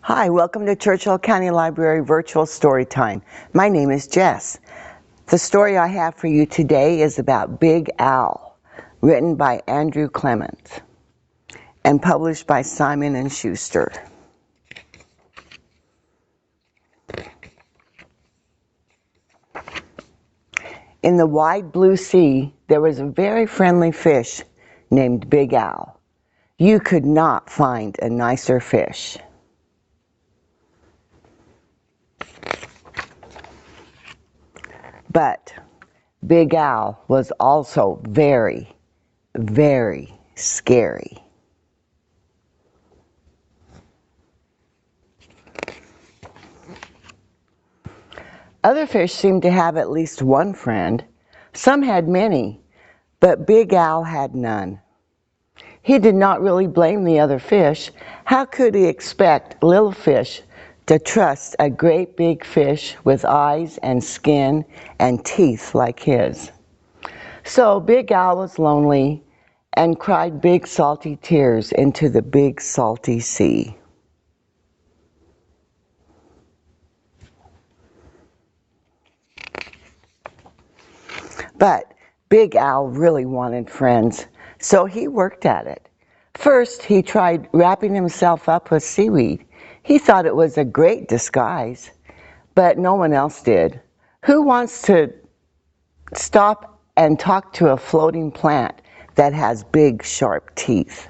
Hi, welcome to Churchill County Library Virtual Storytime. My name is Jess. The story I have for you today is about Big Al, written by Andrew Clements and published by Simon & Schuster. In the wide blue sea, there was a very friendly fish named Big Al. You could not find a nicer fish. But Big Al was also very, very scary. Other fish seemed to have at least one friend. Some had many, but Big Al had none. He did not really blame the other fish. How could he expect little fish to trust a great big fish with eyes and skin and teeth like his? So Big Al was lonely and cried big salty tears into the big salty sea. But Big Al really wanted friends, so he worked at it. First, he tried wrapping himself up with seaweed. He thought it was a great disguise, but no one else did. Who wants to stop and talk to a floating plant that has big, sharp teeth?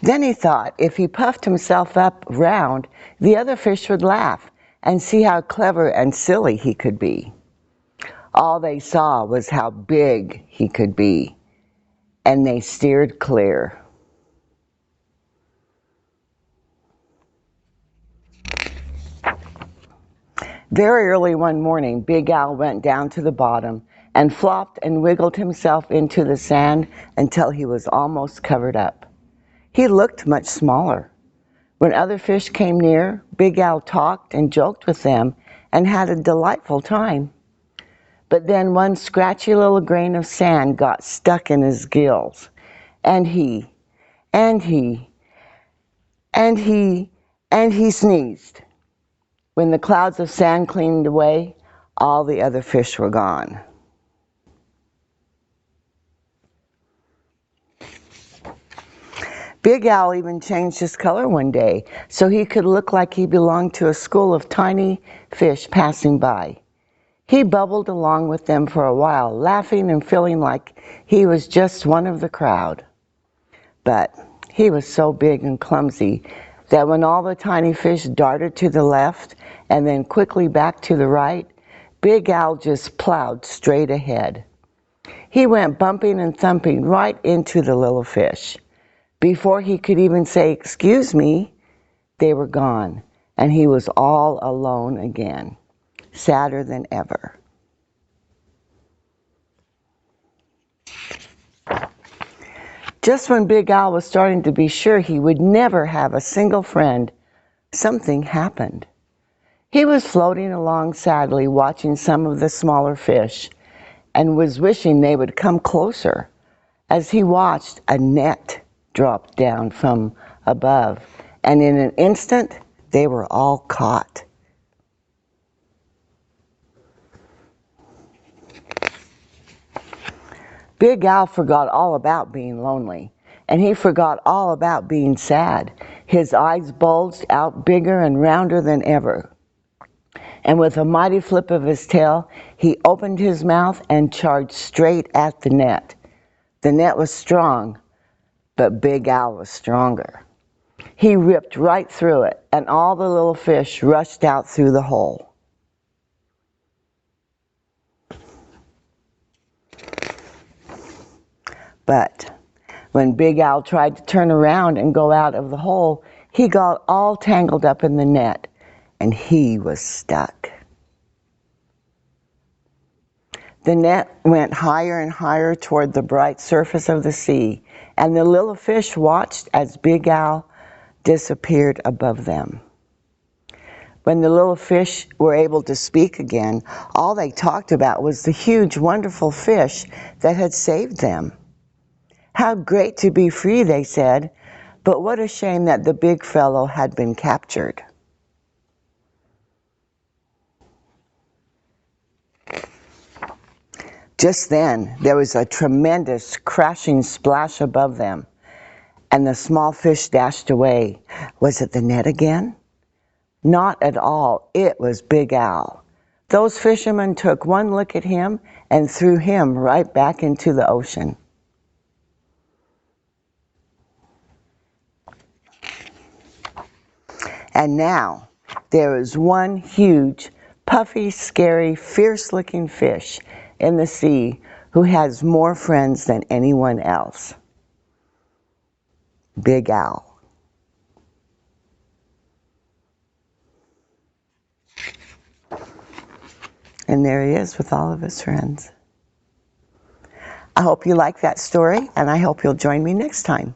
Then he thought if he puffed himself up round, the other fish would laugh and see how clever and silly he could be. All they saw was how big he could be, and they steered clear. Very early one morning, Big Al went down to the bottom and flopped and wiggled himself into the sand until he was almost covered up. He looked much smaller. When other fish came near, Big Al talked and joked with them and had a delightful time. But then one scratchy little grain of sand got stuck in his gills, and he sneezed. When the clouds of sand cleaned away, all the other fish were gone. Big Al even changed his color one day so he could look like he belonged to a school of tiny fish passing by. He bubbled along with them for a while, laughing and feeling like he was just one of the crowd. But he was so big and clumsy that when all the tiny fish darted to the left and then quickly back to the right, Big Al just plowed straight ahead. He went bumping and thumping right into the little fish. Before he could even say, "Excuse me," they were gone, and he was all alone again, sadder than ever. Just when Big Al was starting to be sure he would never have a single friend, something happened. He was floating along sadly, watching some of the smaller fish, and was wishing they would come closer. As he watched, a net dropped down from above, and in an instant, they were all caught. Big Al forgot all about being lonely, and he forgot all about being sad. His eyes bulged out bigger and rounder than ever. And with a mighty flip of his tail, he opened his mouth and charged straight at the net. The net was strong, but Big Al was stronger. He ripped right through it, and all the little fish rushed out through the hole. But when Big Al tried to turn around and go out of the hole, he got all tangled up in the net, and he was stuck. The net went higher and higher toward the bright surface of the sea, and the little fish watched as Big Al disappeared above them. When the little fish were able to speak again, all they talked about was the huge, wonderful fish that had saved them. How great to be free, they said, but what a shame that the big fellow had been captured. Just then, there was a tremendous crashing splash above them, and the small fish dashed away. Was it the net again? Not at all. It was Big Al. Those fishermen took one look at him and threw him right back into the ocean. And now, there is one huge, puffy, scary, fierce-looking fish in the sea who has more friends than anyone else. Big Al. And there he is with all of his friends. I hope you like that story, and I hope you'll join me next time.